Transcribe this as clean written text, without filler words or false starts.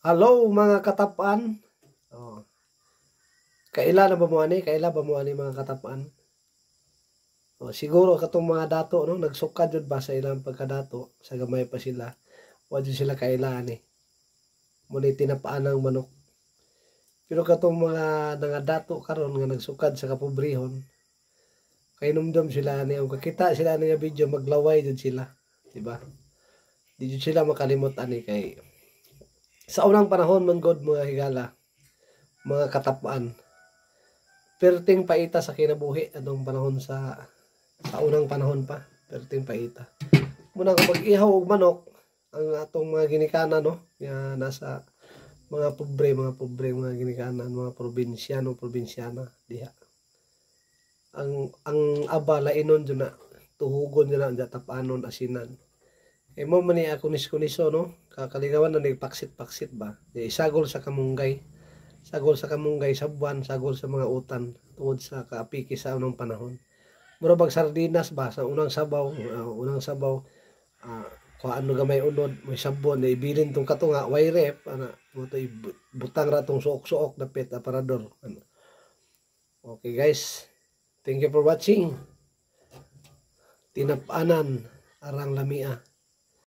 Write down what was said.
Hello mga katapaan. Oh. Kaila na ba mo ani? Kaila ba mo ani mga katapaan? Oh, siguro katong mga dato no nagsukad jud ba sa ilang pagkadato sa gamay pa sila. Wa jud sila kaila ani. Muni tinapaan ang manok. Pero katong mga dato karon nga nagsukad sa kapobrehon, kay numdum sila ani ang kakita sila ni nga video maglaway jud sila, di ba? Di jud sila makalimot ani kay sa unang panahon man god mga higala, mga katapaan. Perting paita sa kinabuhi atong panahon sa unang panahon pa, perting paita. Muna kung mag-ihaw og manok ang atong mga ginikanan no, nga nasa mga pobre mga ginikanan, mga probinsyana diha. Ang aba lainon jud na tuhugon jud na tapanon asinan. Kay mo man ni ako nisko no, kakaligawan na nagpaksit-paksit ba. Di isagol sa kamunggay. Sagol sa kamunggay sa buwan, sagol sa mga utan tungod sa kaapiki sa unang panahon. Mura bag sardinas ba sa unang sabaw, uh, kung ano gamay unod, may sabon, na ibilin tong katunga, way rep, mo to butang ra tong suok-suok dapit aparador. Okay guys, thank you for watching. Tinapanan arang lamia.